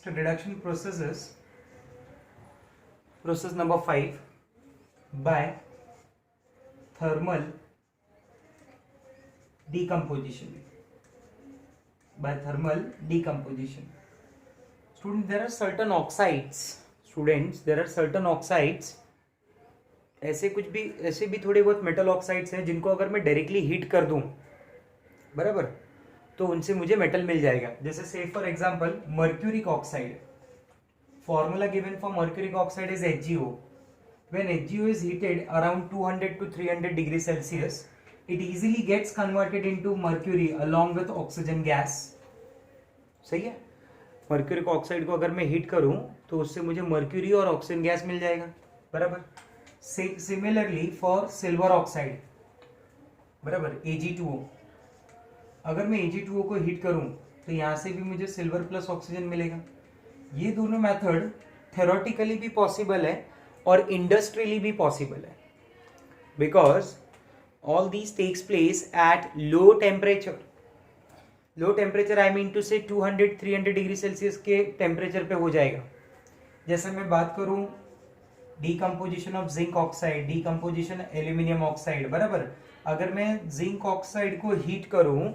next reduction process is process number 5 by thermal decomposition. By thermal decomposition. Students, there are certain oxides. Students, there are certain oxides. ऐसे भी थोड़े बहुत metal oxides हैं जिनको अगर मैं डायरेक्टली हीट कर दूं, बराबर, तो उनसे मुझे मेटल मिल जाएगा. जैसे से for example mercuric oxide. Formula given for mercuric oxide is HgO. When HgO is heated around 200 to 300 degrees Celsius, it easily gets converted into mercury along with oxygen gas. सही है. मर्क्यूरिक ऑक्साइड को अगर मैं heat करूं तो उससे मुझे mercury और ऑक्सीजन गैस मिल जाएगा, बराबर. सिमिलरली फॉर सिल्वर ऑक्साइड, बराबर, Ag2O. अगर मैं Ag2O को हीट करूं तो यहां से भी मुझे सिल्वर प्लस ऑक्सीजन मिलेगा. ये दोनों मेथड थ्योरेटिकली भी पॉसिबल है और इंडस्ट्रियली भी पॉसिबल है, because all these takes place at low temperature. Low temperature I mean to say 200-300 degree Celsius के टेम्परेचर पे हो जाएगा. जैसे मैं बात करूं decomposition of zinc oxide, decomposition aluminium oxide, बराबर. अगर मैं जिंक ऑक्साइड को हीट करूं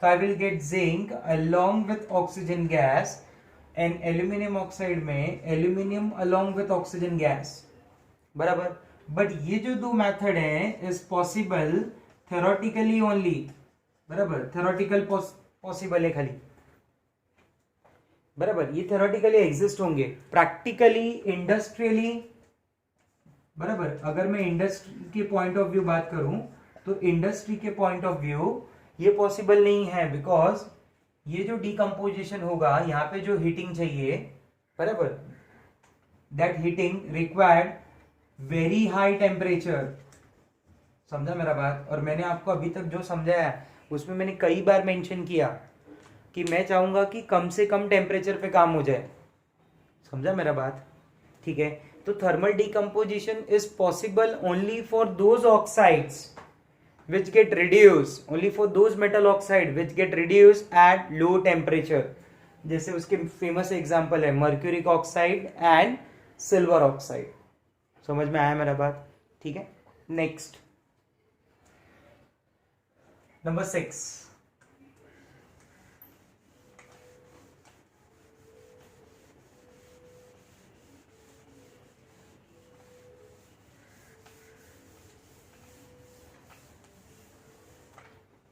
तो I will get zinc along with oxygen gas, and aluminium oxide में aluminium along with oxygen gas, बराबर. बट ये जो दो मेथड हैं इज पॉसिबल थ्योरेटिकली ओनली, बराबर. थ्योरेटिकल पॉसिबल है खाली, बराबर. ये थ्योरेटिकली एग्जिस्ट होंगे, प्रैक्टिकली इंडस्ट्रियली, बराबर. अगर मैं इंडस्ट्री के पॉइंट ऑफ व्यू बात करूं तो इंडस्ट्री के पॉइंट ऑफ व्यू ये पॉसिबल नहीं है, बिकॉज ये जो डिकम्पोजिशन होगा यहाँ पे जो हीटिंग चाहिए, बराबर, that heating required very high temperature. समझा मेरा बात. और मैंने आपको अभी तक जो समझाया उसमें मैंने कई बार मेंशन किया कि मैं चाहूंगा कि कम से कम टेम्परेचर पे काम हो जाए. समझा मेरा बात. ठीक है. तो thermal decomposition is possible only for those oxides which get reduced, only for those metal oxide which get reduced at low temperature. जैसे उसके फेमस एग्जांपल है mercuric oxide and silver oxide. समझ में आया मेरा बात. ठीक है. Next number 6.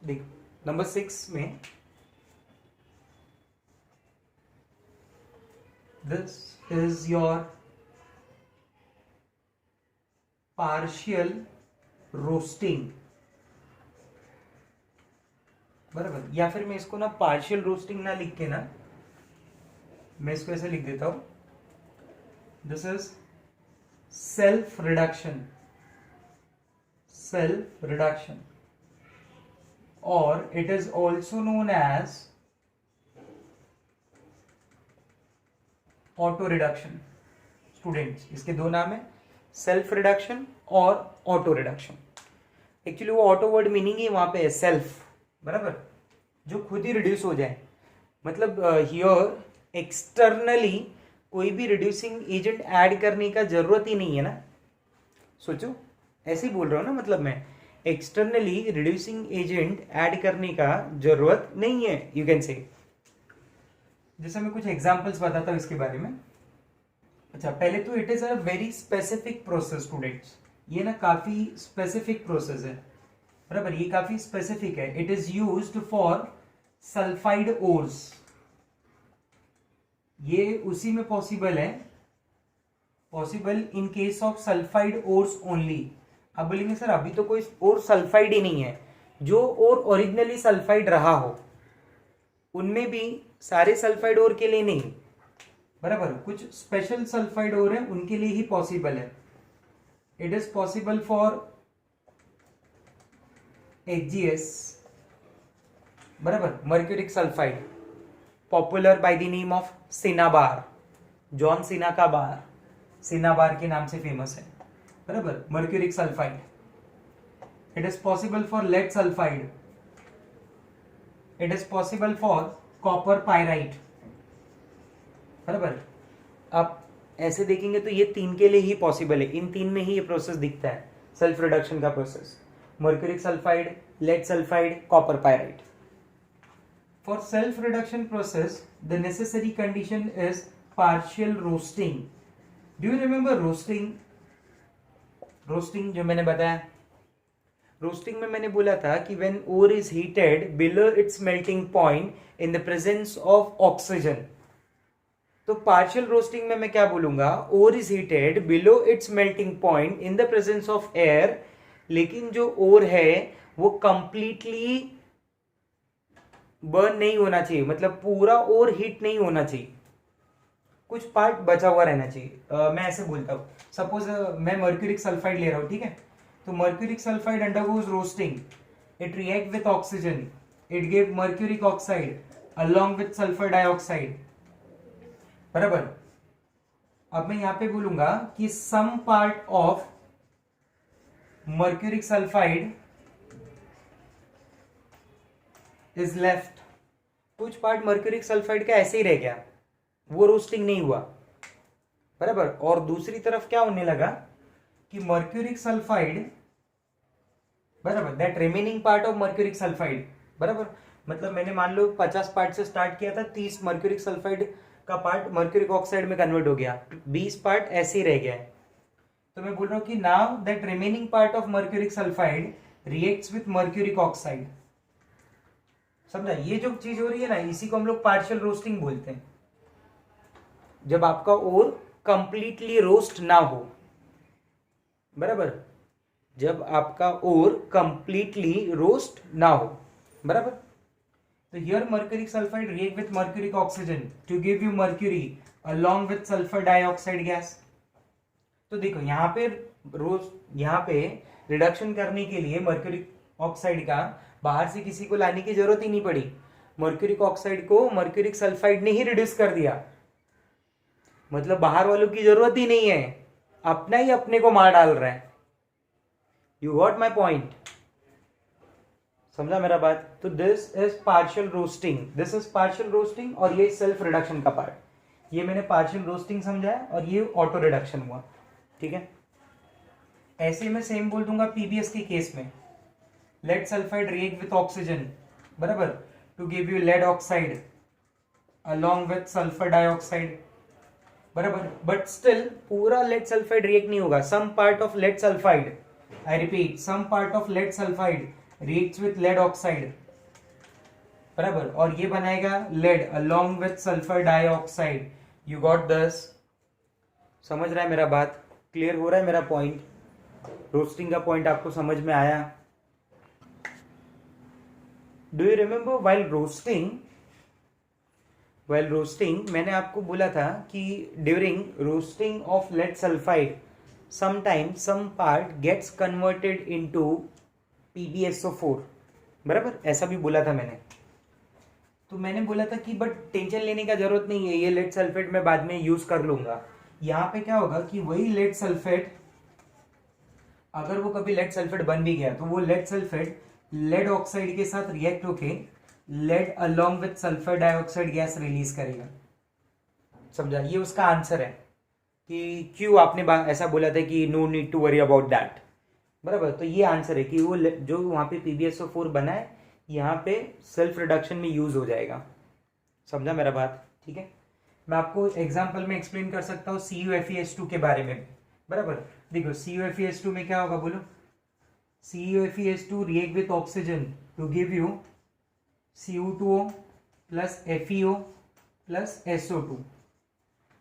देख, नंबर 6 में this is your partial roasting, बराबर. या फिर मैं इसको ना पार्शियल रोस्टिंग ना लिख के ना मैं इसको ऐसे लिख देता हूं. This is self reduction, self reduction, or it is also known as auto reduction. Students, इसके दो नाम है, सेल्फ रिडक्शन और ऑटो रिडक्शन. एक्चुअली वो ऑटो वर्ड मीनिंग ही वहां पे है सेल्फ, बराबर, जो खुद ही रिड्यूस हो जाए. मतलब हियर एक्सटर्नली कोई भी रिड्यूसिंग एजेंट ऐड करने का जरूरत ही नहीं है ना. सोचो, ऐसे ही बोल रहा हूं ना, मतलब मैं एक्सटर्नली रिड्यूसिंग एजेंट ऐड करने का जरूरत नहीं है, यू कैन से. जैसे मैं कुछ एग्जांपल्स बताता हूं इसके बारे में. अच्छा, पहले तो it is a very specific process students. ये ना काफी स्पेसिफिक प्रोसेस है, बराबर. ये काफी स्पेसिफिक है. It is used for sulphide ores. ये उसी में पॉसिबल है, possible in case of sulphide ores only. अब बोलेंगे सर अभी तो कोई और सल्फाइड ही नहीं है. जो और ओरिजिनली सल्फाइड रहा हो उनमें भी सारे सल्फाइड और के लिए नहीं, बराबर. कुछ स्पेशल सल्फाइड और है उनके लिए ही पॉसिबल है. It is possible for HgS, बराबर, mercuric sulphide, popular by the name of cinnabar. John Cena का बार सिनाबार के नाम से फेमस है, बराबर. Mercuric sulphide. It is possible for lead sulphide. It is possible for copper pyrite. बराबर। आप ऐसे देखेंगे तो ये 3 के लिए ही पॉसिबल है, इन 3 में ही ये प्रोसेस दिखता है, सेल्फ रिडक्शन का process, mercuric sulphide, lead sulphide, copper pyrite. For self reduction process, the necessary condition is partial roasting. Do you remember roasting? Roasting जो मैंने बताया, रोस्टिंग में मैंने बोला था कि when ore is heated below its melting point in the presence of oxygen. तो partial roasting में मैं क्या बोलूंगा, ore is heated below its melting point in the presence of air, लेकिन जो ore है वो कंप्लीटली बर्न नहीं होना चाहिए, मतलब पूरा और हीट नहीं होना चाहिए, कुछ पार्ट बचा हुआ रहना चाहिए। मैं ऐसे बोलता हूँ, सपोज मैं मर्क्यूरिक सल्फाइड ले रहा हूँ, ठीक है, तो mercuric sulphide undergoes roasting, it react with oxygen, it give mercuric oxide along with sulphur dioxide, बराबर। अब मैं यहां पे बोलूंगा कि some part of mercuric sulphide is left, कुछ पार्ट मर्क्यूरिक सल्फाइड का ऐसे ही रह गया, वो रोस्टिंग नहीं हुआ, बराबर। और दूसरी तरफ क्या होने लगा कि मर्क्यूरिक सल्फाइड, बराबर, that remaining part of mercuric sulphide, बराबर, मतलब मैंने मान लो 50 पार्ट से स्टार्ट किया था, 30 मर्क्यूरिक सल्फाइड का पार्ट मर्क्यूरिक ऑक्साइड में कन्वर्ट हो गया, 20 पार्ट ऐसे ही रह गया है। तो मैं बोल रहा हूं कि now that remaining part of mercuric sulphide reacts with mercuric oxide. समझा, ये जो चीज हो रही है ना, इसी को हम लोग पार्शियल रोस्टिंग बोलते हैं, जब आपका ओर कंप्लीटली रोस्ट ना हो, बराबर, जब आपका ओर कंप्लीटली रोस्ट ना हो, बराबर। तो here mercuric sulphide react with mercuric oxygen to give you mercury along with sulphur dioxide gas. तो देखो यहाँ पे रिडक्शन करने के लिए मर्क्यूरिक ऑक्साइड का बाहर से किसी को लाने की जरूरत ही नहीं पड़ी, मर्क्यूरिक ऑक्साइड को मर्क्यूरिक सल्फाइड ने ही रिड्यूस कर दिया, मतलब बाहर वालों की जरूरत ही नहीं है, अपना ही अपने को मार डाल रहा है। यू गॉट माई पॉइंट, समझा मेरा बात। तो this is partial roasting, this is partial roasting, और ये सेल्फ रिडक्शन का पार्ट, ये मैंने पार्शियल रोस्टिंग समझाया और ये ऑटो रिडक्शन हुआ, ठीक है। ऐसे मैं सेम बोल दूंगा पीबीएस के केस में, lead sulphide react with oxygen, बराबर, to give you lead oxide along with sulphur dioxide, बराबर, बट स्टिल पूरा लेड सल्फाइड रिएक्ट नहीं होगा, some part of lead sulphide, I repeat, some part of lead sulphide reacts with lead oxide, बराबर, और ये बनाएगा lead along with sulphur dioxide. You got this, समझ रहा है मेरा बात, क्लियर हो रहा है मेरा पॉइंट, रोस्टिंग का पॉइंट आपको समझ में आया। Do you remember while roasting मैंने आपको बोला था कि during roasting of lead sulphide sometime some part gets converted into PbSO4, बराबर, ऐसा भी बोला था मैंने। तो मैंने बोला था कि बट टेंशन लेने का जरूरत नहीं है, ये लेड सल्फेट मैं बाद में यूज कर लूंगा। यहाँ पे क्या होगा कि वही लेड सल्फेट, अगर वो कभी लेड सल्फेट बन भी गया तो वो लेड सल्फेट लेड ऑक्साइड के साथ रिएक्ट होके lead along with sulphur dioxide gas release करेगा, समझा। ये उसका आंसर है कि क्यों आपने ऐसा बोला था कि no need to worry about that, बराबर। तो ये आंसर है कि वो जो वहां पे PbSO4 बना है, यहाँ पे सेल्फ रिडक्शन में यूज हो जाएगा, समझा मेरा बात, ठीक है। मैं आपको एग्जांपल में एक्सप्लेन कर सकता हूँ CuFeS2 के बारे में, बराबर। देखो CuFeS2 में क्या होगा, बोलो, CuFeS2 react with oxygen to give you Cu2O plus FeO plus SO2,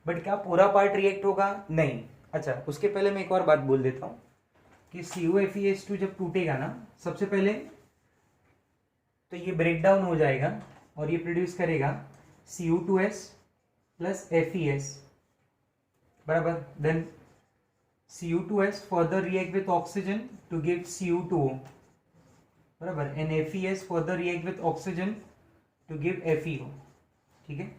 but क्या पूरा पार्ट रिएक्ट होगा, नहीं। अच्छा, उसके पहले मैं एक और बात बोल देता हूँ कि CuFeS2 जब टूटेगा ना, सबसे पहले तो ये ब्रेक डाउन हो जाएगा और ये प्रोड्यूस करेगा Cu2S प्लस FeS, बराबर। Then Cu2S further react with oxygen to give Cu2O, बराबर, and FeS further react with oxygen to give FeO, ठीक है।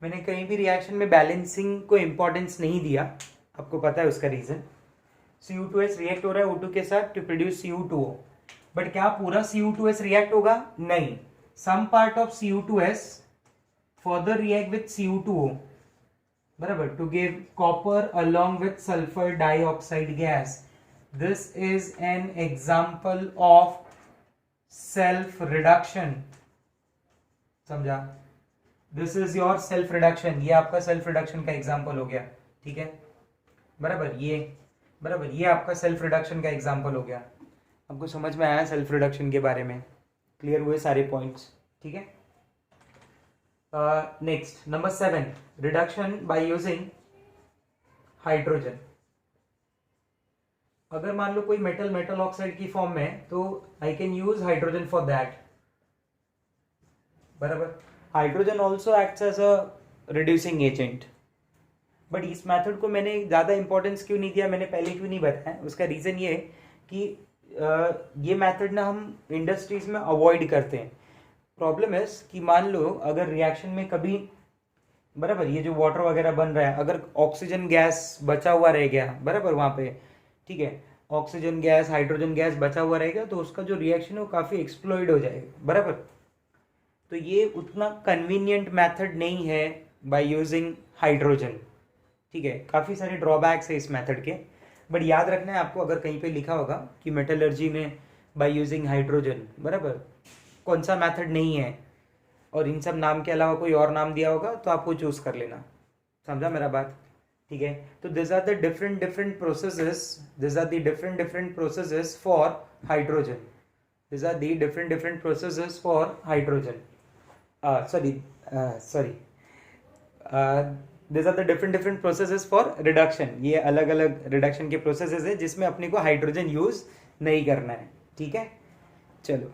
मैंने कहीं भी रिएक्शन में बैलेंसिंग को इंपॉर्टेंस नहीं दिया, आपको पता है उसका रीजन। Cu2S रिएक्ट हो रहा है O2 के साथ टू प्रोड्यूस Cu2O, बट क्या पूरा Cu2S रिएक्ट होगा, नहीं। Some part of Cu2S further react with Cu2O, बराबर, to give copper along with sulphur dioxide gas. This is an example of self reduction. समझा? This is your self reduction. ये आपका self reduction का example हो गया. ठीक है, बराबर. ये आपका सेल्फ रिडक्शन का एग्जाम्पल हो गया. आपको समझ में आया सेल्फ रिडक्शन के बारे में? क्लियर हुए सारे पॉइंट्स? ठीक है. Next number 7, reduction by using hydrogen. अगर मान लो कोई मेटल ऑक्साइड की फॉर्म में, तो I can use hydrogen for that. बराबर. Hydrogen also acts as a reducing agent. But इस मेथड को मैंने ज़्यादा इंपॉर्टेंस क्यों नहीं दिया, मैंने पहले क्यों नहीं बताया, उसका रीज़न ये है कि ये मेथड ना हम इंडस्ट्रीज में अवॉइड करते हैं. प्रॉब्लम है कि मान लो अगर रिएक्शन में कभी, बराबर, ये जो वाटर वगैरह बन रहा है, अगर ऑक्सीजन गैस बचा हुआ रह गया, बराबर, वहाँ पे, ठीक है, ऑक्सीजन गैस, हाइड्रोजन गैस बचा हुआ रहेगा, तो उसका जो रिएक्शन है वो काफ़ी एक्सप्लॉइड हो जाएगा. बराबर. तो ये उतना कन्वीनियंट मेथड नहीं है बाय यूजिंग हाइड्रोजन. ठीक है, काफ़ी सारे ड्रॉबैक्स है इस मेथड के. बट याद रखना है आपको, अगर कहीं पे लिखा होगा कि मेटलर्जी में बाय यूजिंग हाइड्रोजन, बराबर, कौन सा मेथड नहीं है, और इन सब नाम के अलावा कोई और नाम दिया होगा, तो आपको चूज कर लेना. समझा मेरा बात? ठीक है. तो this are the different processes, this are the different processes for hydrogen. This are the different processes for hydrogen. sorry these are the different processes for reduction. ये अलग अलग रिडक्शन के प्रोसेसेस है जिसमें अपने को हाइड्रोजन यूज नहीं करना है. ठीक है, चलो.